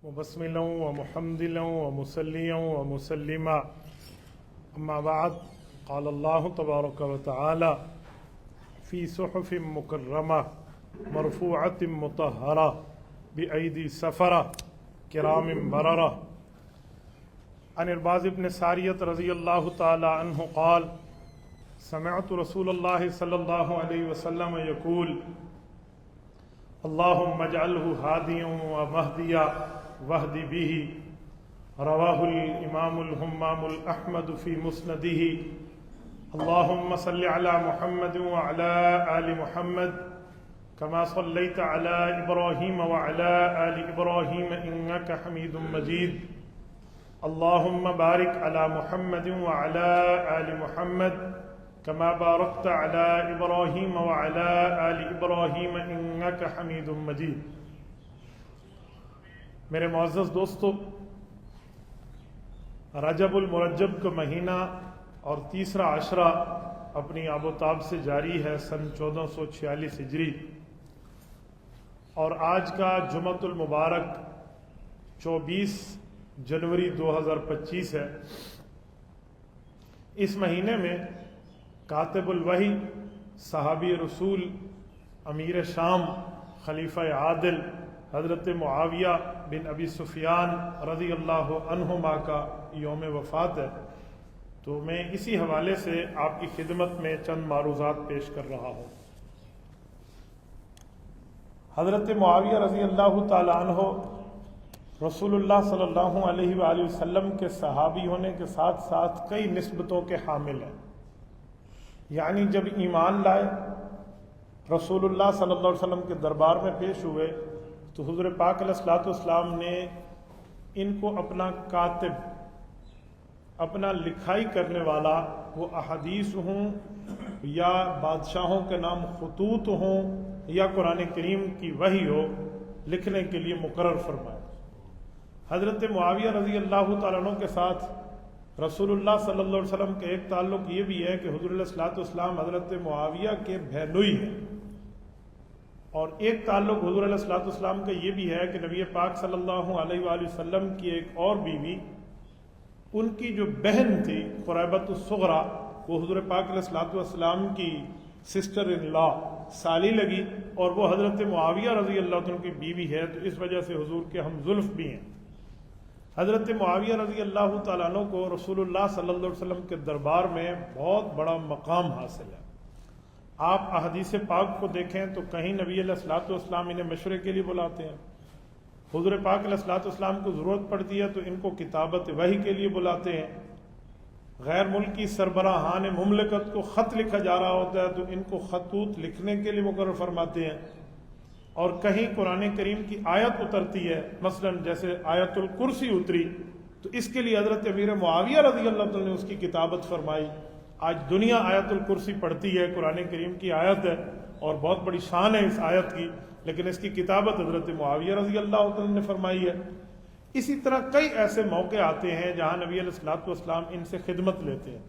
مبسملا ومحمدلا ومسليا ومسلما أما بعد قال الله تبارك وتعالى في صحف مكرمة مرفوعة مطهرة بأيدي سفرة كرام بررة. عن الباز بن ساریہ رضی اللہ تعالی عنہ قال سمعت رسول اللہ صلی اللہ علیہ وسلم يقول اللهم اجعله هاديا ومهديا واهد به. رواه الامام الهمام الاحمد في مسنده. اللهم صل على محمد وعلى آل محمد كما صليت على ابراهيم وعلى آل ابراهيم انك حميد مجيد. اللهم بارك على محمد وعلى آل محمد كما باركت على ابراهيم وعلى آل ابراهيم انك حميد مجيد. میرے معزز دوستو، رجب المرجب کا مہینہ اور تیسرا عشرہ اپنی آب و تاب سے جاری ہے سن 1446 ہجری، اور آج کا جمعۃ المبارک 24 جنوری 2025 ہے. اس مہینے میں کاتب الوحی، صحابی رسول، امیر شام، خلیفہ عادل حضرت معاویہ بن ابی سفیان رضی اللہ عنہما کا یوم وفات ہے، تو میں اسی حوالے سے آپ کی خدمت میں چند معروضات پیش کر رہا ہوں. حضرت معاویہ رضی اللہ تعالی عنہ رسول اللہ صلی اللہ علیہ وآلہ وسلم کے صحابی ہونے کے ساتھ ساتھ کئی نسبتوں کے حامل ہیں. یعنی جب ایمان لائے، رسول اللہ صلی اللہ علیہ وسلم کے دربار میں پیش ہوئے، تو حضور پاک علیہ الصلوۃ والسلام نے ان کو اپنا کاتب، اپنا لکھائی کرنے والا، وہ احادیث ہوں یا بادشاہوں کے نام خطوط ہوں یا قرآن کریم کی وحی ہو، لکھنے کے لیے مقرر فرمایا. حضرت معاویہ رضی اللہ تعالیٰ عنہ کے ساتھ رسول اللہ صلی اللہ علیہ وسلم کے ایک تعلق یہ بھی ہے کہ حضور علیہ الصلوۃ والسلام حضرت معاویہ کے بہنوئی ہیں، اور ایک تعلق حضور علیہ الصلوۃ والسلام کا یہ بھی ہے کہ نبی پاک صلی اللہ علیہ وآلہ وسلم کی ایک اور بیوی، ان کی جو بہن تھی قریبۃ الصغریٰ، وہ حضور پاک علیہ الصلوۃ والسلام کی سسٹر ان لا سالی لگی، اور وہ حضرت معاویہ رضی اللہ عنہ کی بیوی ہے، تو اس وجہ سے حضور کے ہم زلف بھی ہیں. حضرت معاویہ رضی اللہ تعالیٰ عنہ کو رسول اللہ صلی اللہ علیہ وسلم کے دربار میں بہت بڑا مقام حاصل ہے. آپ احادیث پاک کو دیکھیں تو کہیں نبی علیہ الصلوۃ والسلام انہیں مشورے کے لیے بلاتے ہیں، حضور پاک علیہ الصلوۃ والسلام کو ضرورت پڑتی ہے تو ان کو کتابت وحی کے لیے بلاتے ہیں. غیر ملکی سربراہان مملکت کو خط لکھا جا رہا ہوتا ہے تو ان کو خطوط لکھنے کے لیے مقرر فرماتے ہیں. اور کہیں قرآن کریم کی آیت اترتی ہے، مثلا جیسے آیت الکرسی اتری، تو اس کے لیے حضرت امیر معاویہ رضی اللہ عنہ نے اس کی کتابت فرمائی. آج دنیا آیت الکرسی پڑھتی ہے، قرآن کریم کی آیت ہے اور بہت بڑی شان ہے اس آیت کی، لیکن اس کی کتابت حضرت معاویہ رضی اللہ عنہ نے فرمائی ہے. اسی طرح کئی ایسے موقع آتے ہیں جہاں نبی علیہ الصلوۃ والسلام ان سے خدمت لیتے ہیں.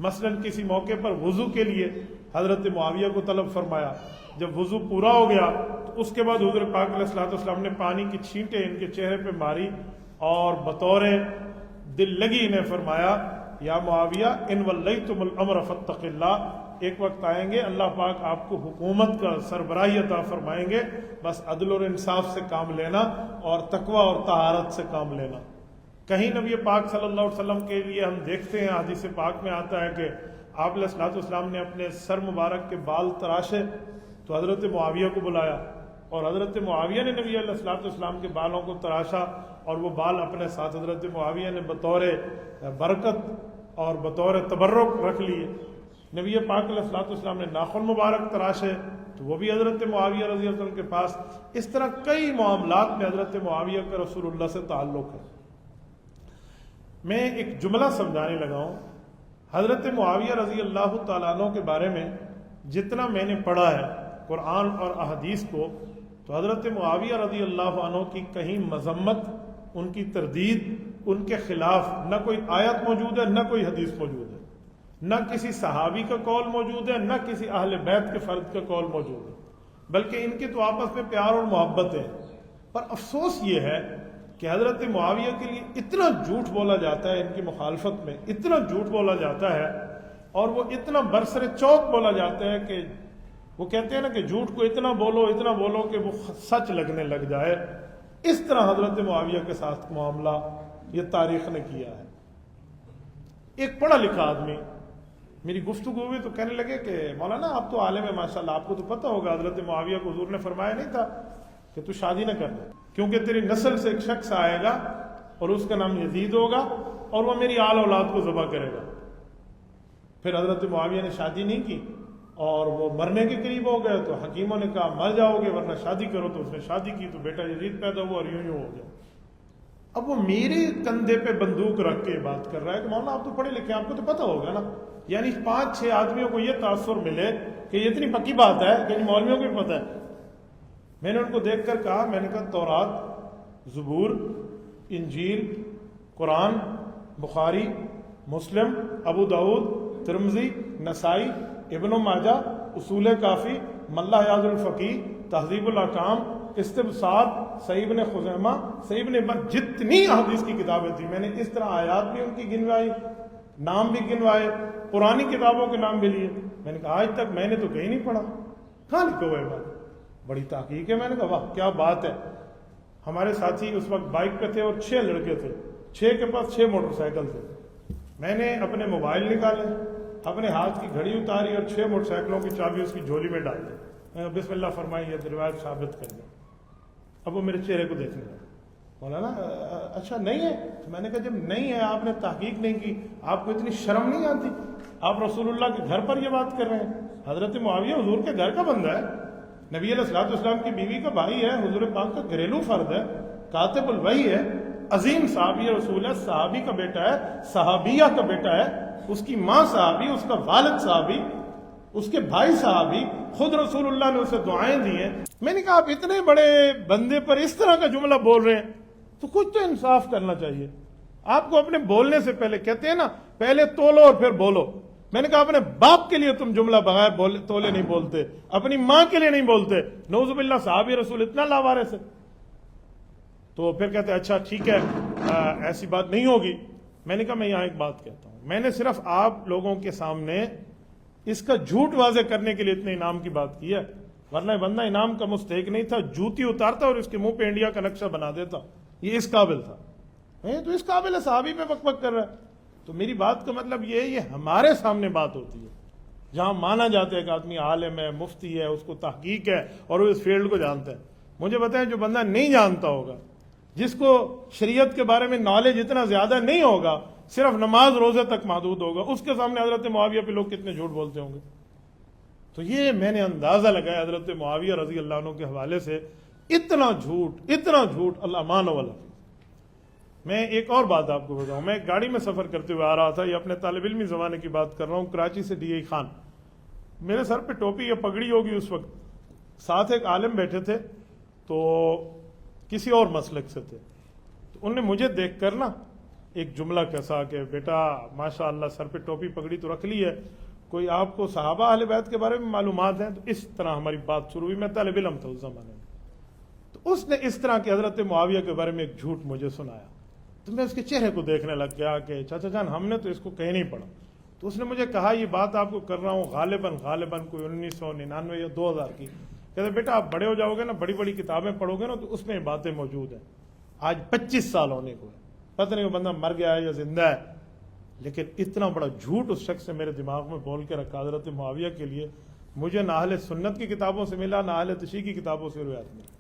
مثلا کسی موقع پر وضو کے لیے حضرت معاویہ کو طلب فرمایا. جب وضو پورا ہو گیا تو اس کے بعد حضور پاک علیہ الصلوۃ والسلام نے پانی کی چھینٹیں ان کے چہرے پہ ماری اور بطور دل لگی انہیں فرمایا، یا معاویہ ان ولیتم الامر فاتق اللہ، ایک وقت آئیں گے اللہ پاک آپ کو حکومت کا سربراہی عطا فرمائیں گے، بس عدل اور انصاف سے کام لینا اور تقوی اور طہارت سے کام لینا. کہیں نبی پاک صلی اللہ علیہ وسلم کے لیے ہم دیکھتے ہیں، حدیث پاک میں آتا ہے کہ آپ علیہ الصلوۃ والسلام نے اپنے سر مبارک کے بال تراشے تو حضرت معاویہ کو بلایا، اور حضرت معاویہ نے نبی علیہ الصلوۃ والسلام کے بالوں کو تراشا، اور وہ بال اپنے ساتھ حضرت معاویہ نے بطور برکت اور بطور تبرک رکھ لیے. نبی پاک علیہ الصلوۃ والسلام نے ناخن مبارک تراشے تو وہ بھی حضرت معاویہ رضی اللہ عنہ کے پاس. اس طرح کئی معاملات میں حضرت معاویہ کا رسول اللہ سے تعلق ہے. میں ایک جملہ سمجھانے لگا ہوں. حضرت معاویہ رضی اللہ تعالیٰ عنہ کے بارے میں جتنا میں نے پڑھا ہے قرآن اور احادیث کو، تو حضرت معاویہ رضی اللہ عنہ کی کہیں مذمت، ان کی تردید، ان کے خلاف نہ کوئی آیت موجود ہے، نہ کوئی حدیث موجود ہے، نہ کسی صحابی کا قول موجود ہے، نہ کسی اہل بیت کے فرد کا قول موجود ہے، بلکہ ان کے تو آپس میں پیار اور محبت ہے. پر افسوس یہ ہے کہ حضرت معاویہ کے لیے اتنا جھوٹ بولا جاتا ہے، ان کی مخالفت میں اتنا جھوٹ بولا جاتا ہے، اور وہ اتنا برسر چوک بولا جاتا ہے کہ وہ کہتے ہیں نا کہ جھوٹ کو اتنا بولو کہ وہ سچ لگنے لگ جائے۔ اس طرح حضرت معاویہ کے ساتھ معاملہ یہ تاریخ نے کیا ہے۔ ایک پڑھا لکھا آدمی میری گفتگو ہوئی تو کہنے لگے کہ مولانا آپ تو عالم ہے ماشاءاللہ، آپ کو تو پتہ ہوگا حضرت معاویہ کو حضور نے فرمایا نہیں تھا کہ تو شادی نہ کرنا، کیونکہ تیری نسل سے ایک شخص آئے گا اور اس کا نام یزید ہوگا اور وہ میری آل اولاد کو ذبح کرے گا۔ پھر حضرت معاویہ نے شادی نہیں کی اور وہ مرنے کے قریب ہو گئے تو حکیموں نے کہا مر جاؤ گے ورنہ شادی کرو، تو اس نے شادی کی تو بیٹا یزید پیدا ہوا اور یوں ہو گیا۔ اب وہ میرے کندھے پہ بندوق رکھ کے بات کر رہا ہے کہ مولانا آپ تو پڑھے لکھے آپ کو تو پتہ ہوگا نا، یعنی 5-6 آدمیوں کو یہ تاثر ملے کہ یہ اتنی پکی بات ہے کہ مولویوں کو بھی پتہ ہے۔ میں نے ان کو دیکھ کر کہا، میں نے کہا تورات، زبور، انجیل، قرآن، بخاری، مسلم، ابو داؤد، ترمذی، نسائی، ابن ماجہ، اصول کافی، ملا حیاض الفقی، تہذیب الاحکام، استبصار، صحیح ابن خزیمہ، صحیح ابن حبان، جتنی احادیث کی کتابیں تھیں میں نے اس طرح آیات بھی ان کی گنوائی، نام بھی گنوائے، پرانی کتابوں کے نام بھی لیے۔ میں نے کہا آج تک میں نے تو کہیں نہیں پڑھا، کہاں لکھا ہوا ہے بات؟ بڑی تحقیق ہے۔ میں نے کہا واہ کیا بات ہے۔ ہمارے ساتھی اس وقت بائک پہ تھے اور 6 لڑکے تھے، 6 کے پاس 6 موٹر سائیکل تھے۔ میں نے اپنے موبائل نکالے، اپنے ہاتھ کی گھڑی اتاری اور 6 موٹر سائیکلوں کی چابی اس کی جھولی میں ڈال دی۔ میں نے بسم اللہ فرمائی، یہ روایت ثابت کر دیں۔ اب وہ میرے چہرے کو دیکھنے لگا، مولانا اچھا نہیں ہے؟ تو میں نے کہا جب نہیں ہے، آپ نے تحقیق نہیں کی، آپ کو اتنی شرم نہیں آتی؟ آپ رسول اللہ کے گھر پر یہ بات کر رہے ہیں۔ حضرت معاویہ حضور کے گھر کا بندہ ہے، نبی علیہ الصلوۃ والسلام کی بیوی کا بھائی ہے، حضور پاک کا گھریلو فرد ہے، کاتب الوحی ہے، عظیم صحابی رسول ہے، صحابی کا بیٹا ہے، صحابیہ کا بیٹا ہے، اس کی ماں صحابی، اس کا والد صحابی، اس کے بھائی صحابی، خود رسول اللہ نے اسے دعائیں دی ہیں۔ میں نے کہا آپ اتنے بڑے بندے پر اس طرح کا جملہ بول رہے ہیں تو کچھ تو انصاف کرنا چاہیے۔ آپ کو اپنے بولنے سے پہلے کہتے ہیں نا پہلے تولو اور پھر بولو۔ میں نے کہا اپنے باپ کے لیے تم جملہ بغیر تولے نہیں بولتے، اپنی ماں کے لیے نہیں بولتے۔ نعوذ باللہ صحابی رسول اتنا لاوارث ہے۔ تو پھر کہتے اچھا ٹھیک ہے ایسی بات نہیں ہوگی۔ میں نے کہا میں یہاں ایک بات کہتا ہوں، میں نے صرف آپ لوگوں کے سامنے اس کا جھوٹ واضح کرنے کے لیے اتنے انعام کی بات کی ہے، ورنہ بندہ انعام کا مستحق نہیں تھا، جوتی اتارتا اور اس کے منہ پہ انڈیا کا نقشہ بنا دیتا۔ یہ اس قابل تھا، تو اس قابل ہے، صحابی پہ بک بک کر رہا ہے۔ تو میری بات کا مطلب یہ ہمارے سامنے بات ہوتی ہے جہاں مانا جاتا ہے کہ آدمی عالم ہے، مفتی ہے، اس کو تحقیق ہے اور وہ اس فیلڈ کو جانتا ہے۔ مجھے بتائیں جو بندہ نہیں جانتا ہوگا، جس کو شریعت کے بارے میں نالج اتنا زیادہ نہیں ہوگا، صرف نماز روزے تک محدود ہوگا، اس کے سامنے حضرت معاویہ پہ لوگ کتنے جھوٹ بولتے ہوں گے۔ تو یہ میں نے اندازہ لگایا حضرت معاویہ رضی اللہ عنہ کے حوالے سے اتنا جھوٹ اللہ مان والا۔ میں ایک اور بات آپ کو بتاؤں، میں گاڑی میں سفر کرتے ہوئے آ رہا تھا، یہ اپنے طالب علمی زمانے کی بات کر رہا ہوں، کراچی سے ڈی آئی خان، میرے سر پہ ٹوپی یا پگڑی ہوگی اس وقت، ساتھ ایک عالم بیٹھے تھے تو کسی اور مسلک سے تھے، تو انہوں نے مجھے دیکھ کر نا ایک جملہ کیسا کہ بیٹا ماشاءاللہ سر پہ ٹوپی پگڑی تو رکھ لی ہے، کوئی آپ کو صحابہ اہل بیت کے بارے میں معلومات ہیں؟ تو اس طرح ہماری بات شروع ہوئی، میں طالب علم تھا اس زمانے میں، تو اس نے اس طرح کے حضرت معاویہ کے بارے میں ایک جھوٹ مجھے سنایا، تو میں اس کے چہرے کو دیکھنے لگ گیا کہ چاچا جان ہم نے تو اس کو کہیں نہیں پڑھا۔ تو اس نے مجھے کہا یہ بات آپ کو کر رہا ہوں غالباً کوئی 1999 یا 2000 کی، کہتے بیٹا آپ بڑے ہو جاؤ گے نا، بڑی بڑی کتابیں پڑھو گے نا تو اس میں باتیں موجود ہیں۔ آج 25 سال ہونے کو ہے، پتہ نہیں وہ بندہ مر گیا ہے یا زندہ ہے، لیکن اتنا بڑا جھوٹ اس شخص نے میرے دماغ میں بول کے رکھا حضرت معاویہ کے لیے۔ مجھے نہ اہل سنت کی کتابوں سے ملا، نہ اہل تشیع کی کتابوں سے روایت ملی،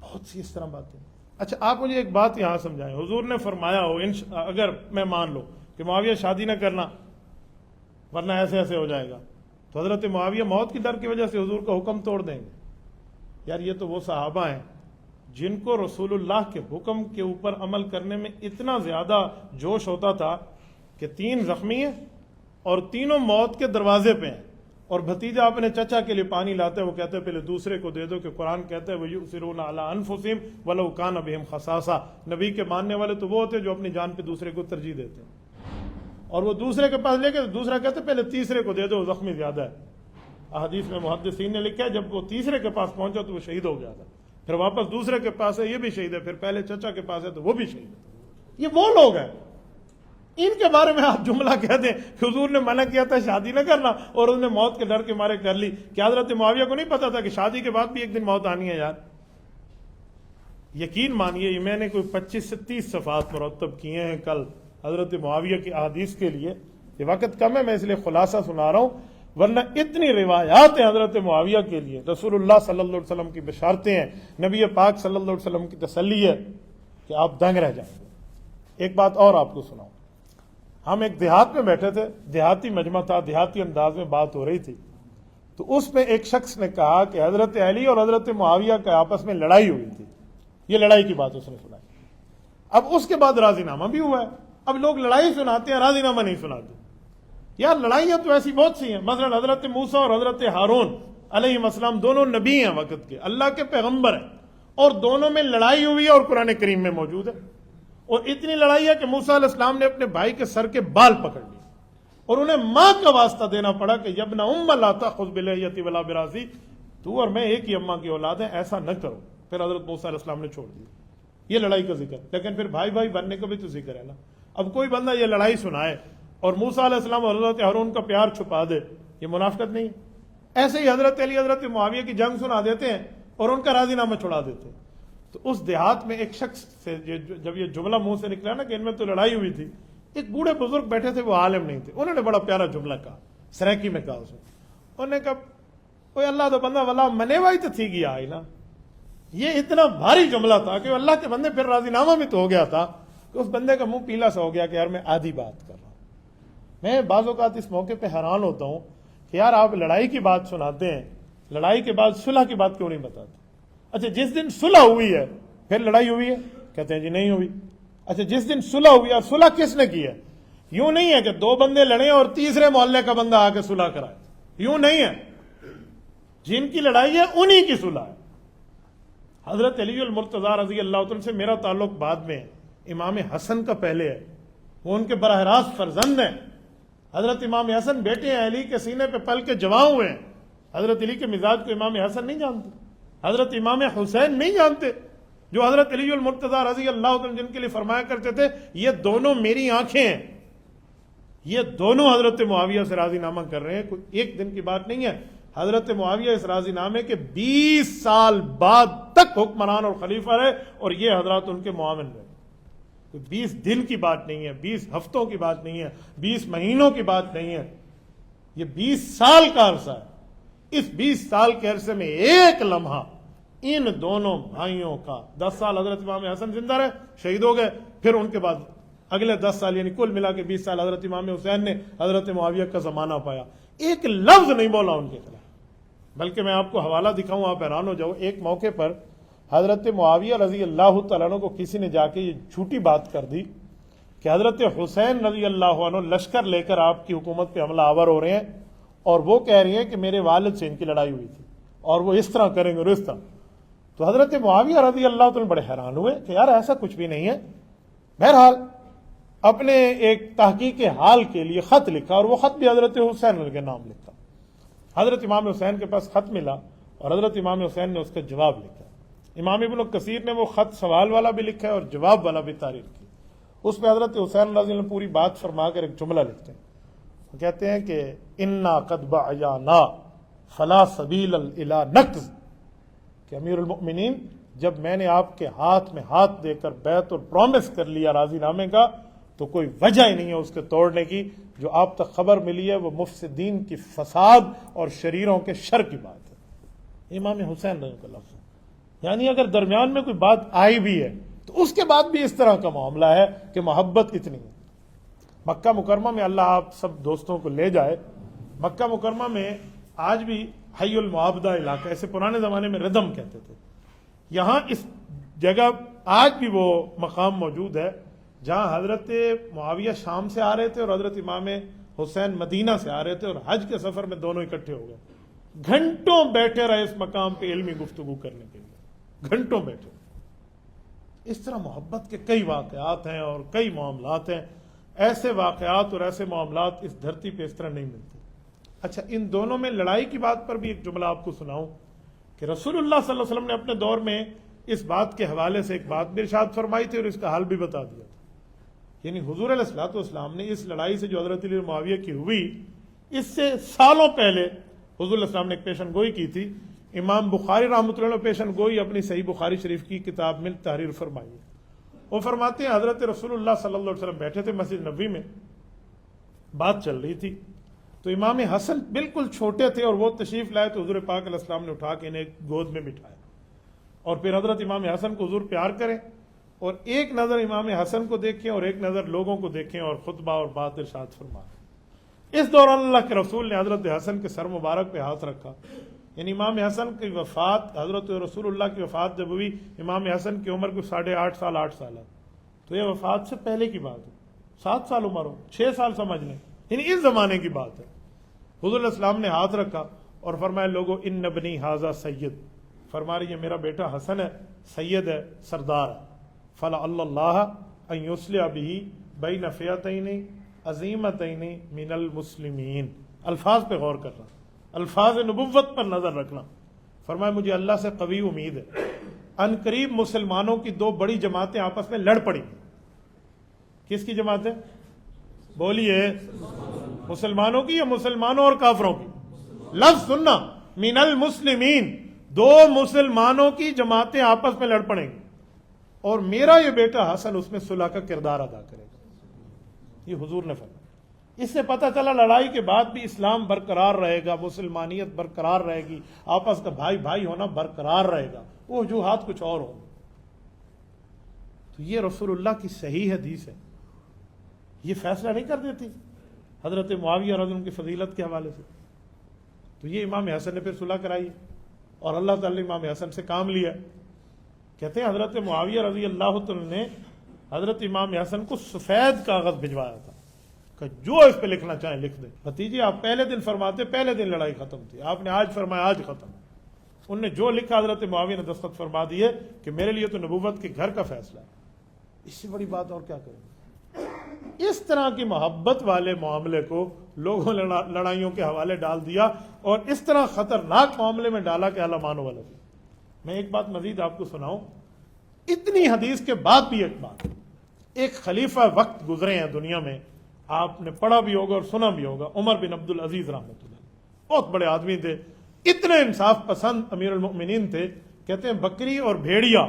بہت سی اس طرح باتیں۔ اچھا آپ مجھے ایک بات یہاں سمجھائیں، حضور نے فرمایا ہو اگر میں مان لو کہ معاویہ شادی نہ کرنا ورنہ ایسے ایسے ہو جائے گا، تو حضرت معاویہ موت کی ڈر کی وجہ سے حضور کا حکم توڑ دیں گے؟ یار یہ تو وہ صحابہ ہیں جن کو رسول اللہ کے حکم کے اوپر عمل کرنے میں اتنا زیادہ جوش ہوتا تھا کہ 3 زخمی ہیں اور تینوں موت کے دروازے پہ ہیں، اور بھتیجا اپنے چچا کے لیے پانی لاتا ہے، وہ کہتے ہیں پہلے دوسرے کو دے دو، کہ قرآن کہتا ہے وَيُؤْثِرُونَ عَلَىٰ أَنفُسِهِمْ وَلَوْ كَانَ بِهِمْ خَصَاصَةٌ۔ نبی کے ماننے والے تو وہ ہوتے ہیں جو اپنی جان پہ دوسرے کو ترجیح دیتے ہیں، اور وہ دوسرے کے پاس لے کے دوسرا کہتے ہیں پہلے تیسرے کو دے دو، زخمی زیادہ ہے۔ احادیث میں محدثین نے لکھا ہے جب وہ تیسرے کے پاس پہنچا تو وہ شہید ہو گیا تھا، پھر واپس دوسرے کے پاس ہے، یہ بھی شہید ہے، پھر پہلے چچا کے پاس ہے تو وہ بھی شہید ہے۔ یہ وہ لوگ ہیں، ان کے بارے میں آپ جملہ کہہ دیں کہ حضور نے منع کیا تھا شادی نہ کرنا اور انہوں نے موت کے ڈر کے مارے کر لی۔ کیا حضرت معاویہ کو نہیں پتا تھا کہ شادی کے بعد بھی ایک دن موت آنی ہے؟ یار یقین مانیے، یہ میں نے کوئی 25 سے 30 صفحات مرتب کیے ہیں کل حضرت معاویہ کی احادیث کے لیے۔ یہ وقت کم ہے، میں اس لیے خلاصہ سنا رہا ہوں، ورنہ اتنی روایات ہیں حضرت معاویہ کے لیے، رسول اللہ صلی اللہ علیہ وسلم کی بشارتیں ہیں، نبی پاک صلی اللہ علیہ وسلم کی تسلی ہے کہ آپ دنگ رہ جائیں گے۔ ایک بات اور آپ کو سناؤں، ہم ایک دیہات میں بیٹھے تھے، دیہاتی مجمع تھا، دیہاتی انداز میں بات ہو رہی تھی، تو اس میں ایک شخص نے کہا کہ حضرت علی اور حضرت معاویہ کے آپس میں لڑائی ہوئی تھی۔ یہ لڑائی کی بات اس نے سنائی۔ اب اس کے بعد راضی نامہ بھی ہوا ہے۔ اب لوگ لڑائی سناتے ہیں، راضی نامہ نہیں سناتے۔ یار لڑائیاں تو ایسی بہت سی ہیں، مثلا حضرت موسیٰ اور حضرت ہارون علیہ السلام دونوں نبی ہیں وقت کے، اللہ کے پیغمبر ہیں، اور دونوں میں لڑائی ہوئی ہے اور قرآن کریم میں موجود ہے۔ اور اتنی لڑائی ہے کہ موسیٰ علیہ السلام نے اپنے بھائی کے سر کے بال پکڑ لیے اور انہیں ماں کا واسطہ دینا پڑا کہ یبن ام لا تأخذ بلحیتی ولا برأسی، تو اور میں ایک ہی اماں کی اولاد ہیں، ایسا نہ کرو۔ پھر حضرت موسیٰ علیہ السلام نے چھوڑ دیا۔ یہ لڑائی کا ذکر، لیکن پھر بھائی بھائی بننے کا بھی تو ذکر ہے نا۔ اب کوئی بندہ یہ لڑائی سنائے اور موسیٰ علیہ السلام اور حضرت ہارون کا پیار چھپا دے، یہ منافقت نہیں؟ ایسے ہی حضرت علی حضرت معاویہ کی جنگ سنا دیتے ہیں اور ان کا راضی نامہ چھڑا دیتے ہیں۔ تو اس دیہات میں ایک شخص سے جب یہ جملہ منہ سے نکلا نا کہ ان میں تو لڑائی ہوئی تھی، ایک بوڑھے بزرگ بیٹھے تھے، وہ عالم نہیں تھے، انہوں نے بڑا پیارا جملہ کہا، سریکی میں کہا اس نے، انہوں نے کہا اوے اللہ تو بندہ والا منے وائی تو تھی گیا آئی نا۔ یہ اتنا بھاری جملہ تھا کہ اللہ کے بندے، پھر راضی نامہ بھی تو ہو گیا تھا کہ اس بندے کا منہ پیلا سا ہو گیا کہ یار میں آدھی بات کر رہا ہوں۔ میں بعض اوقات اس موقع پہ حیران ہوتا ہوں کہ یار آپ لڑائی کی بات سناتے ہیں، لڑائی کے بعد صلح کی بات کیوں نہیں بتاتے؟ اچھا جس دن صلح ہوئی ہے پھر لڑائی ہوئی ہے؟ کہتے ہیں جی نہیں ہوئی۔ اچھا جس دن صلح ہوئی، اور صلح کس نے کی ہے؟ یوں نہیں ہے کہ دو بندے لڑے اور تیسرے محلے کا بندہ آ کے صلح کرائے، یوں نہیں ہے۔ جن کی لڑائی ہے انہی کی صلح ہے۔ حضرت علی المرتضیٰ رضی اللہ عنہ سے میرا تعلق بعد میں ہے، امام حسن کا پہلے ہے، وہ ان کے براہ راست فرزند ہیں۔ حضرت امام حسن بیٹے ہیں، علی کے سینے پہ پل کے جوان ہوئے ہیں۔ حضرت علی کے مزاج کو امام حسن نہیں جانتے، حضرت امام حسین نہیں جانتے، جو حضرت علی المرتضیٰ رضی اللہ عنہ جن کے لیے فرمایا کرتے تھے یہ دونوں میری آنکھیں ہیں، یہ دونوں حضرت معاویہ سے راضی نامہ کر رہے ہیں۔ کوئی ایک دن کی بات نہیں ہے۔ حضرت معاویہ اس راضی نامے کے 20 سال بعد تک حکمران اور خلیفہ رہے اور یہ حضرات ان کے معاون رہے۔ کوئی 20 دن کی بات نہیں ہے، 20 ہفتوں کی بات نہیں ہے، 20 مہینوں کی بات نہیں ہے، یہ 20 سال کا عرصہ ہے۔ اس 20 سال کے عرصے میں ایک لمحہ ان دونوں بھائیوں کا، 10 سال حضرت امام حسن زندہ رہے، شہید ہو گئے، پھر ان کے بعد اگلے 10 سال یعنی کل ملا کے 20 سال حضرت امام حسین نے حضرت معاویہ کا زمانہ پایا، ایک لفظ نہیں بولا ان کے خلاف۔ بلکہ میں آپ کو حوالہ دکھاؤں، آپ حیران ہو جاؤ، ایک موقع پر حضرت معاویہ رضی اللہ تعالیٰ عنہ کو کسی نے جا کے یہ جھوٹی بات کر دی کہ حضرت حسین رضی اللہ عنہ لشکر لے کر آپ کی حکومت پہ حملہ آور ہو رہے ہیں اور وہ کہہ رہی ہیں کہ میرے والد سے ان کی لڑائی ہوئی تھی اور وہ اس طرح کریں گے اور اس طرح۔ تو حضرت معاویہ رضی اللہ تعالیٰ بڑے حیران ہوئے کہ یار ایسا کچھ بھی نہیں ہے۔ بہرحال اپنے ایک تحقیق حال کے لیے خط لکھا اور وہ خط بھی حضرت حسین کے نام لکھا۔ حضرت امام حسین کے پاس خط ملا اور حضرت امام حسین نے اس کا جواب لکھا۔ امام ابن کثیر نے وہ خط سوال والا بھی لکھا ہے اور جواب والا بھی تحریر کی۔ اس پہ حضرت حسین رضی اللہ عنہ پوری بات فرما کر ایک جملہ لکھتے ہیں، وہ کہتے ہیں کہ انا قد بعیانا فلا سبیل الی نقض، کہ امیر المؤمنین جب میں نے آپ کے ہاتھ میں ہاتھ دے کر بیعت اور پرومس کر لیا راضی نامے کا تو کوئی وجہ ہی نہیں ہے اس کے توڑنے کی۔ جو آپ تک خبر ملی ہے وہ مفسدین کی فساد اور شریروں کے شر کی بات ہے۔ امام حسین رضی اللہ عنہ، یعنی اگر درمیان میں کوئی بات آئی بھی ہے تو اس کے بعد بھی اس طرح کا معاملہ ہے کہ محبت اتنی ہے۔ مکہ مکرمہ میں اللہ آپ سب دوستوں کو لے جائے، مکہ مکرمہ میں آج بھی حی المعابدہ علاقہ، ایسے پرانے زمانے میں ردم کہتے تھے، یہاں اس جگہ آج بھی وہ مقام موجود ہے جہاں حضرت معاویہ شام سے آ رہے تھے اور حضرت امام حسین مدینہ سے آ رہے تھے اور حج کے سفر میں دونوں اکٹھے ہو گئے۔ گھنٹوں بیٹھے رہے اس مقام پہ علمی گفتگو کرنے کے لیے، گھنٹوں بیٹھے۔ اس طرح محبت کے کئی واقعات ہیں اور کئی معاملات ہیں، ایسے واقعات اور ایسے معاملات اس دھرتی پہ اس طرح نہیں ملتے۔ اچھا ان دونوں میں لڑائی کی بات پر بھی ایک جملہ آپ کو سناؤں۔ کہ رسول اللہ صلی اللہ علیہ وسلم نے اپنے دور میں اس بات کے حوالے سے ایک بات بھی ارشاد فرمائی تھی اور اس کا حل بھی بتا دیا تھا. یعنی حضور علیہ الصلوۃ والسلام نے اس لڑائی سے جو حضرت علی معاویہ کی ہوئی، اس سے سالوں پہلے حضور علیہ السلام نے ایک پیشن گوئی کی تھی. امام بخاری رحمۃ اللہ نے پیشن گوئی اپنی صحیح بخاری شریف کی کتاب میں تحریر فرمائی ہے. وہ فرماتے ہیں حضرت رسول اللہ صلی اللہ علیہ وسلم بیٹھے تھے مسجد نبوی میں، بات چل رہی تھی، تو امام حسن بالکل چھوٹے تھے اور وہ تشریف لائے تو حضور پاک علیہ السلام نے اٹھا کے انہیں گود میں بٹھایا اور پھر حضرت امام حسن کو حضور پیار کریں اور ایک نظر امام حسن کو دیکھیں اور ایک نظر لوگوں کو دیکھیں اور خطبہ اور بات ارشاد فرمائیں. اس دوران اللہ کے رسول نے حضرت حسن کے سر مبارک پہ ہاتھ رکھا. یعنی امام حسن کی وفات، حضرت رسول اللہ کی وفات جب ہوئی، امام حسن کی عمر کو 8.5 سال 8 سال ہے، تو یہ وفات سے پہلے کی بات ہے. 7 سال عمر ہو، 6 سال سمجھ لیں، یعنی اس زمانے کی بات ہے. حضور علیہ السلام نے ہاتھ رکھا اور فرمایا لوگو ان ابنی ھذا سید، فرما رہی یہ میرا بیٹا حسن ہے، سید ہے، سردار ہے. فلا اللہ ان یصلح به بین فئتین عظیمتین من المسلمین. الفاظ پہ غور کرنا، الفاظ نبوت پر نظر رکھنا. فرمایا مجھے اللہ سے قوی امید ہے، ان قریب مسلمانوں کی 2 بڑی جماعتیں آپس میں لڑ پڑیں. کس کی جماعتیں؟ بولیے، مسلمانوں کی یا مسلمانوں اور کافروں کی؟ لفظ سننا، من المسلمین، 2 مسلمانوں کی جماعتیں آپس میں لڑ پڑیں گی اور میرا یہ بیٹا حسن اس میں صلح کا کردار ادا کرے گا. یہ حضور نے فرمایا. اس سے پتہ چلا لڑائی کے بعد بھی اسلام برقرار رہے گا، مسلمانیت برقرار رہے گی، آپس کا بھائی بھائی ہونا برقرار رہے گا. وہ وجوہات کچھ اور ہوں. تو یہ رسول اللہ کی صحیح حدیث ہے، یہ فیصلہ نہیں کر دیتی حضرت معاویہ رضی اللہ عنہ کی فضیلت کے حوالے سے. تو یہ امام حسن نے پھر صلح کرائی اور اللہ تعالی نے امام حسن سے کام لیا. کہتے ہیں حضرت معاویہ رضی اللہ عنہ نے حضرت امام حسن کو سفید کاغذ بھجوایا تھا کہ جو اس پہ لکھنا چاہیں لکھ دیں. بھتیجی آپ پہلے دن فرماتے پہلے دن لڑائی ختم تھی، آپ نے آج فرمایا آج ختم. انہوں نے جو لکھا حضرت معاویہ نے دستخط فرما دیے کہ میرے لیے تو نبوت کے گھر کا فیصلہ ہے. اس سے بڑی بات اور کیا کریں. اس طرح کی محبت والے معاملے کو لوگوں نے لڑائیوں کے حوالے ڈال دیا اور اس طرح خطرناک معاملے میں ڈالا کہ علمانوں والے. میں ایک بات مزید آپ کو سناؤں. اتنی حدیث کے بعد بھی ایک بات، ایک خلیفہ وقت گزرے ہیں دنیا میں، آپ نے پڑھا بھی ہوگا اور سنا بھی ہوگا، عمر بن عبد العزیز رحمۃ اللہ. بہت بڑے آدمی تھے، اتنے انصاف پسند امیر المؤمنین تھے. کہتے ہیں بکری اور بھیڑیا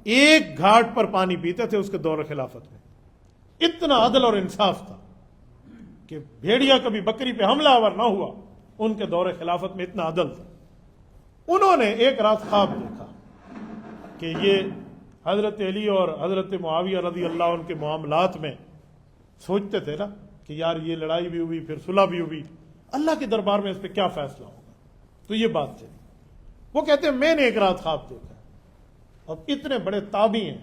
ایک گھاٹ پر پانی پیتے تھے اس کے دور خلافت میں. اتنا عدل اور انصاف تھا کہ بھیڑیا کبھی بکری پہ حملہ آور نہ ہوا. ان کے دور خلافت میں اتنا عدل تھا. انہوں نے ایک رات خواب دیکھا کہ یہ حضرت علی اور حضرت معاویہ رضی اللہ عنہ کے معاملات میں سوچتے تھے نا کہ یار یہ لڑائی بھی ہوئی پھر صلح بھی ہوئی، اللہ کے دربار میں اس پہ کیا فیصلہ ہوگا. تو یہ بات چلی. وہ کہتے ہیں میں نے ایک رات خواب دیکھا. اب اتنے بڑے تابعی ہیں،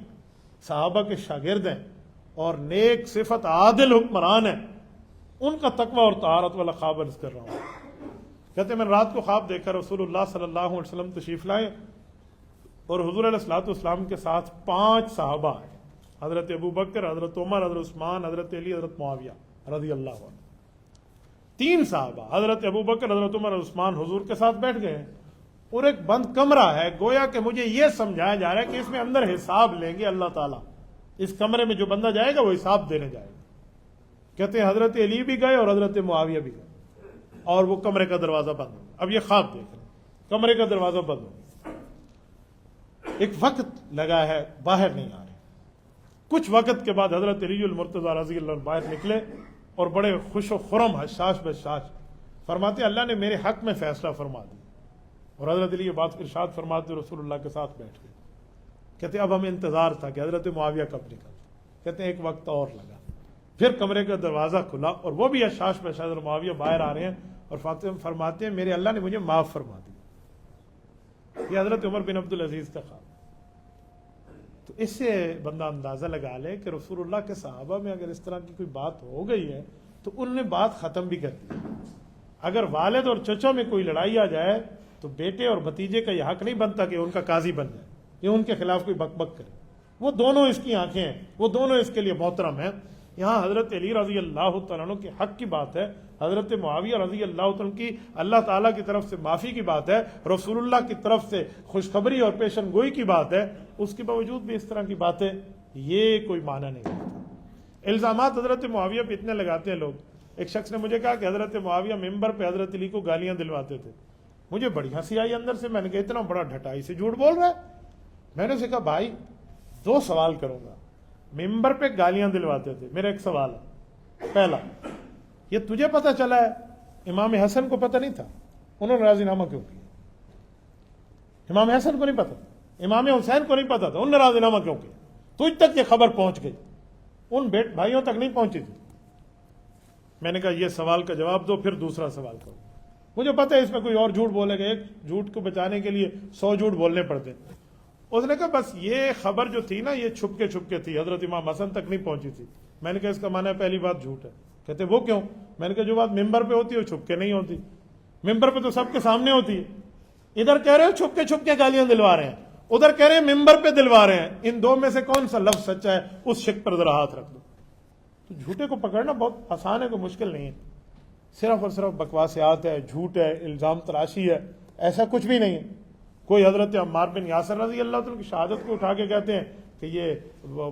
صحابہ کے شاگرد ہیں اور نیک صفت عادل حکمران ہیں، ان کا تقوی اور طہارت والا خواب عرض کر رہا ہوں. کہتے ہیں میں رات کو خواب دیکھا رسول اللہ صلی اللہ علیہ وسلم تشریف لائے اور حضور علیہ الصلوۃ والسلام کے ساتھ 5 صحابہ ہیں، حضرت ابو بکر، حضرت عمر، حضرت عثمان، حضرت علی، حضرت معاویہ رضی اللہ عنہ. 3 صحابہ حضرت ابو بکر، حضرت عمر، حضرت عثمان حضور کے ساتھ بیٹھ گئے ہیں اور ایک بند کمرہ ہے. گویا کہ مجھے یہ سمجھایا جا رہا ہے کہ اس میں اندر حساب لیں گے اللہ تعالیٰ. اس کمرے میں جو بندہ جائے گا وہ حساب دینے جائے گا. کہتے ہیں حضرت علی بھی گئے اور حضرت معاویہ بھی گئے اور وہ کمرے کا دروازہ بند ہو. اب یہ خواب دیکھ رہے ہیں، کمرے کا دروازہ بند ہو. ایک وقت لگا ہے، باہر نہیں آ رہے. کچھ وقت کے بعد حضرت علی المرتضیٰ رضی اللہ عنہ باہر نکلے اور بڑے خوش و خرم حشاش بشاش فرماتے اللہ نے میرے حق میں فیصلہ فرما دیا. اور حضرت علی یہ بات ارشاد فرماتے رسول اللہ کے ساتھ بیٹھ گئے. کہتے اب ہمیں انتظار تھا کہ حضرت معاویہ کب نکل. کہتے ہیں ایک وقت اور لگا، پھر کمرے کا دروازہ کھلا اور وہ بھی حشاش بشاش اور معاویہ باہر آ رہے ہیں اور فرماتے ہیں میرے اللہ نے مجھے معاف فرما دیا. یہ حضرت عمر بن عبد العزیز کا خواب. تو اس سے بندہ اندازہ لگا لے کہ رسول اللہ کے صحابہ میں اگر اس طرح کی کوئی بات ہو گئی ہے تو انہوں نے بات ختم بھی کر دی. اگر والد اور چچا میں کوئی لڑائی آ جائے تو بیٹے اور بھتیجے کا یہ حق نہیں بنتا کہ ان کا قاضی بن جائے یا ان کے خلاف کوئی بک بک کرے. وہ دونوں اس کی آنکھیں ہیں، وہ دونوں اس کے لیے محترم ہیں. یہاں حضرت علی رضی اللہ تعالیٰ عنہ کے حق کی بات ہے، حضرت معاویہ رضی اللہ تعالیٰ کی اللہ تعالیٰ کی طرف سے معافی کی بات ہے، رسول اللہ کی طرف سے خوشخبری اور پیشن گوئی کی بات ہے، اس کے باوجود بھی اس طرح کی باتیں، یہ کوئی معنی نہیں ہوتا۔ الزامات حضرت معاویہ پہ اتنے لگاتے ہیں لوگ۔ ایک شخص نے مجھے کہا کہ حضرت معاویہ ممبر پہ حضرت علی کو گالیاں دلواتے تھے۔ مجھے بڑی ہنسی آئی اندر سے، میں نے کہا اتنا بڑا ڈھٹائی سے جھوٹ بول رہا ہے۔ میں نے اسے کہا بھائی 2 سوال کروں گا، ممبر پہ گالیاں دلواتے تھے، میرا ایک سوال ہے، پہلا یہ تجھے پتہ چلا ہے، امام حسن کو پتہ نہیں تھا، انہوں نے راضی نامہ کیوں کیا؟ امام حسن کو نہیں پتا، امام حسین کو نہیں پتا تھا، انہوں نے راضی نامہ کیوں کیا؟ تجھ تک یہ خبر پہنچ گئی، ان بھائیوں تک نہیں پہنچی تھی۔ میں نے کہا یہ سوال کا جواب دو، پھر دوسرا سوال کرو۔ مجھے پتہ ہے اس میں کوئی اور جھوٹ بولے گا، ایک جھوٹ کو بچانے کے لیے 100 جھوٹ بولنے پڑتے ہیں۔ اس نے کہا بس یہ خبر جو تھی نا یہ چھپ کے تھی، حضرت امام حسن تک نہیں پہنچی تھی۔ میں نے کہا اس کا معنی ہے پہلی بات جھوٹ ہے۔ کہتے وہ کیوں؟ میں نے کہا جو بات ممبر پہ ہوتی ہے وہ چھپ کے نہیں ہوتی، ممبر پہ تو سب کے سامنے ہوتی ہے۔ ادھر کہہ رہے ہو چھپ کے گالیاں دلوا رہے ہیں، ادھر کہہ رہے ہیں ممبر پہ دلوا رہے ہیں، ان دو میں سے کون سا لفظ سچا ہے؟ اس شک پر ذرا ہاتھ رکھ دو۔ تو جھوٹے کو پکڑنا بہت آسان ہے، کوئی مشکل نہیں ہے، صرف اور صرف بکواسیات ہے، جھوٹ ہے، الزام تراشی ہے، ایسا کچھ بھی نہیں ہے۔ کوئی حضرت عمار بن یاسر رضی اللہ عنہ کی شہادت کو اٹھا کے کہتے ہیں کہ یہ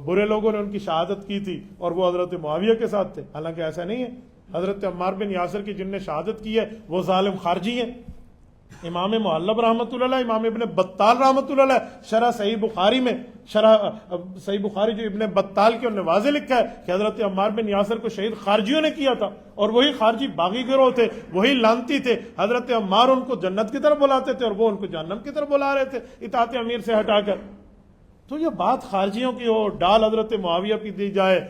برے لوگوں نے ان کی شہادت کی تھی اور وہ حضرت معاویہ کے ساتھ تھے، حالانکہ ایسا نہیں ہے۔ حضرت عمار بن یاسر کی جن نے شہادت کی ہے وہ ظالم خارجی ہیں۔ امام محلب رحمۃ اللہ علیہ، امام ابن بطال رحمۃ اللہ علیہ شرح صحیح بخاری میں، شرح صحیح بخاری جو ابن بطال کے انہوں نے واضح لکھا ہے کہ حضرت عمار بن یاسر کو شہید خارجیوں نے کیا تھا، اور وہی خارجی باغی گروہ تھے، وہی لانتی تھے۔ حضرت عمار ان کو جنت کی طرف بلاتے تھے اور وہ ان کو جہنم کی طرف بلا رہے تھے اطاعت امیر سے ہٹا کر۔ تو یہ بات خارجیوں کی ہو، ڈال حضرت معاویہ پہ دی جائے،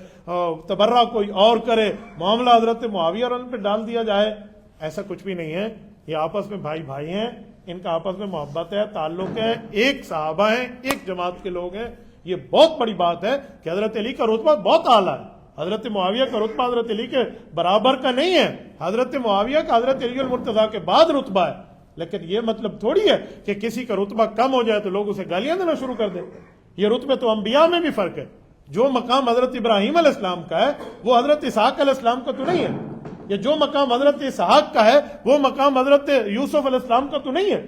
تبرہ کوئی اور کرے، معاملہ حضرت معاویہ اور ان پہ ڈال دیا جائے، ایسا کچھ بھی نہیں ہے۔ یہ آپس میں بھائی ہیں، ان کا آپس میں محبت ہے، تعلق ہے، ایک صحابہ ہیں، ایک جماعت کے لوگ ہیں۔ یہ بہت بڑی بات ہے کہ حضرت علی کا رتبہ بہت اعلیٰ ہے، حضرت معاویہ کا رتبہ حضرت علی کے برابر کا نہیں ہے، حضرت معاویہ کا حضرت علی المرتضیٰ کے بعد رتبہ ہے۔ لیکن یہ مطلب تھوڑی ہے کہ کسی کا رتبہ کم ہو جائے تو لوگ اسے گالیاں دینا شروع کر دیں۔ یہ رتبے تو انبیاء میں بھی فرق ہے، جو مقام حضرت ابراہیم علیہ السلام کا ہے وہ حضرت اسحاق علیہ السلام کا تو نہیں ہے، یا جو مقام حضرت اسحاق کا ہے وہ مقام حضرت یوسف علیہ السلام کا تو نہیں ہے۔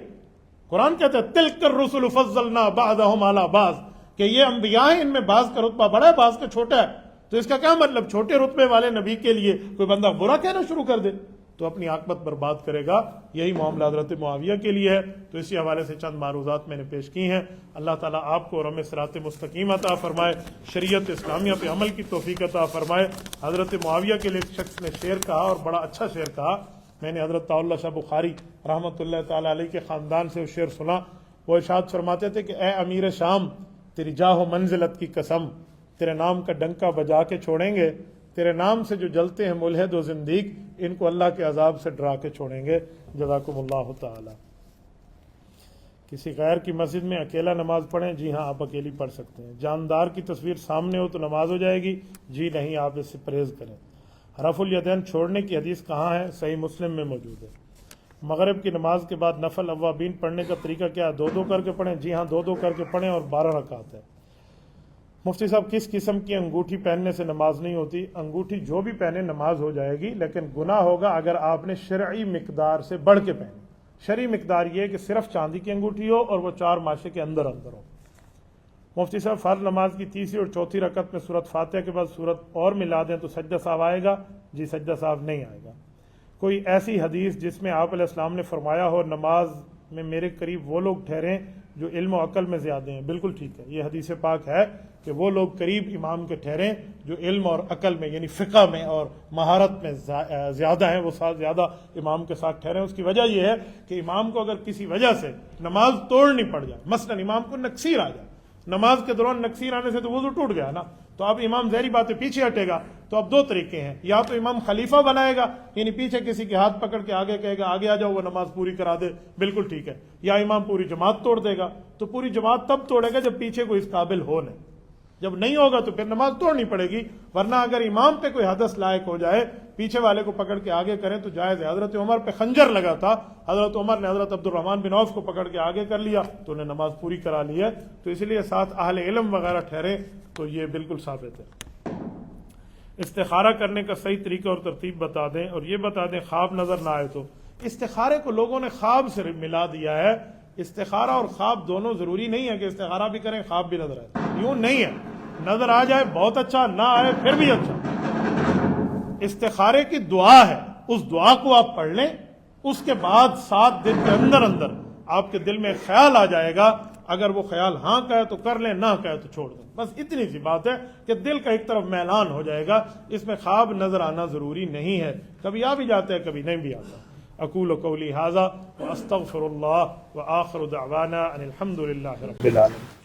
قرآن کہتا ہے تلک الرسل فضلنا بعضهم علی بعض، کہ یہ انبیاء ہیں، ان میں بعض کا رتبہ بڑا ہے بعض کا چھوٹا ہے۔ تو اس کا کیا مطلب؟ چھوٹے رتبے والے نبی کے لیے کوئی بندہ برا کہنا شروع کر دے تو اپنی عاقبت برباد کرے گا۔ یہی معاملہ حضرت معاویہ کے لیے ہے۔ تو اسی حوالے سے چند معروضات میں نے پیش کی ہیں۔ اللہ تعالیٰ آپ کو رم صراط مستقیم عطا فرمائے، شریعت اسلامیہ پہ عمل کی توفیق عطا فرمائے۔ حضرت معاویہ کے لیے ایک شخص نے شعر کہا اور بڑا اچھا شعر کہا، میں نے حضرت اللہ شاہ بخاری رحمۃ اللہ تعالیٰ علیہ کے خاندان سے وہ شعر سنا۔ وہ ارشاد فرماتے تھے کہ اے امیر شام تیری جاہ و منزلت کی قسم، تیرے نام کا ڈنکا بجا کے چھوڑیں گے، تیرے نام سے جو جلتے ہیں ملحد و زندیق، ان کو اللہ کے عذاب سے ڈرا کے چھوڑیں گے۔ جزاکم اللہ تعالی۔ کسی غیر کی مسجد میں اکیلا نماز پڑھیں؟ جی ہاں، آپ اکیلی پڑھ سکتے ہیں۔ جاندار کی تصویر سامنے ہو تو نماز ہو جائے گی؟ جی نہیں، آپ اس سے پرہیز کریں۔ رفع الیدین چھوڑنے کی حدیث کہاں ہے؟ صحیح مسلم میں موجود ہے۔ مغرب کی نماز کے بعد نفل اوابین پڑھنے کا طریقہ کیا ہے؟ 2 کر کے پڑھیں؟ جی ہاں، 2 کر کے پڑھیں اور 12 رکعت ہے۔ مفتی صاحب کس قسم کی انگوٹھی پہننے سے نماز نہیں ہوتی؟ انگوٹھی جو بھی پہنے نماز ہو جائے گی، لیکن گناہ ہوگا اگر آپ نے شرعی مقدار سے بڑھ کے پہنے۔ شرعی مقدار یہ ہے کہ صرف چاندی کی انگوٹھی ہو اور وہ 4 ماشے کے اندر ہو۔ مفتی صاحب فرض نماز کی تیسری اور چوتھی رکعت میں سورۃ فاتحہ کے بعد سورت اور ملا دیں تو سجدہ صاحب آئے گا؟ جی سجدہ صاحب نہیں آئے گا۔ کوئی ایسی حدیث جس میں آپ علیہ السلام نے فرمایا ہو نماز میں میرے قریب وہ لوگ ٹھہریں جو علم و عقل میں زیادہ ہیں؟ بالکل ٹھیک ہے، یہ حدیث پاک ہے کہ وہ لوگ قریب امام کے ٹھہریں جو علم اور عقل میں یعنی فقہ میں اور مہارت میں زیادہ ہیں، وہ زیادہ امام کے ساتھ ٹھہریں۔ اس کی وجہ یہ ہے کہ امام کو اگر کسی وجہ سے نماز توڑنی پڑ جائے، مثلا امام کو نکسیر آ جائے، نماز کے دوران نکسیر آنے سے تو وضو ٹوٹ گیا نا، تو اب امام ظاہری بات ہے پیچھے ہٹے گا۔ تو اب 2 طریقے ہیں، یا تو امام خلیفہ بنائے گا یعنی پیچھے کسی کے ہاتھ پکڑ کے آگے کہے گا آگے آ جاؤ وہ نماز پوری کرا دے، بالکل ٹھیک ہے، یا امام پوری جماعت توڑ دے گا۔ تو پوری جماعت تب توڑے گا جب پیچھے کوئی اس قابل ہو نہیں، جب نہیں ہوگا تو پھر نماز توڑنی پڑے گی، ورنہ اگر امام پہ کوئی حدث لائق ہو جائے پیچھے والے کو پکڑ کے آگے کریں تو جائز ہے۔ حضرت عمر پہ خنجر لگا تھا، حضرت عمر نے حضرت عبد الرحمن بن عوف کو پکڑ کے آگے کر لیا تو انہیں نماز پوری کرا لی ہے۔ تو اس لیے ساتھ اہل علم وغیرہ ٹھہرے تو یہ بالکل ثابت ہے۔ استخارہ کرنے کا صحیح طریقہ اور ترتیب بتا دیں، اور یہ بتا دیں خواب نظر نہ آئے تو استخارے کو لوگوں نے خواب سے ملا دیا ہے۔ استخارہ اور خواب دونوں ضروری نہیں ہے کہ استخارہ بھی کریں خواب بھی نظر آئے، یوں نہیں ہے، نظر آ جائے بہت اچھا، نہ آئے پھر بھی اچھا۔ استخارے کی دعا ہے، اس دعا کو آپ پڑھ لیں، اس کے بعد 7 دن کے اندر اندر آپ کے دل میں خیال آ جائے گا، اگر وہ خیال ہاں کہے تو کر لیں، نہ کہے تو چھوڑ دیں، بس اتنی سی بات ہے کہ دل کا ایک طرف میلان ہو جائے گا۔ اس میں خواب نظر آنا ضروری نہیں ہے، کبھی آ بھی جاتا ہے کبھی نہیں بھی آتا۔ اقول قولی ھذا واستغفر اللہ وآخر دعوانا ان الحمد للہ رب العالمین۔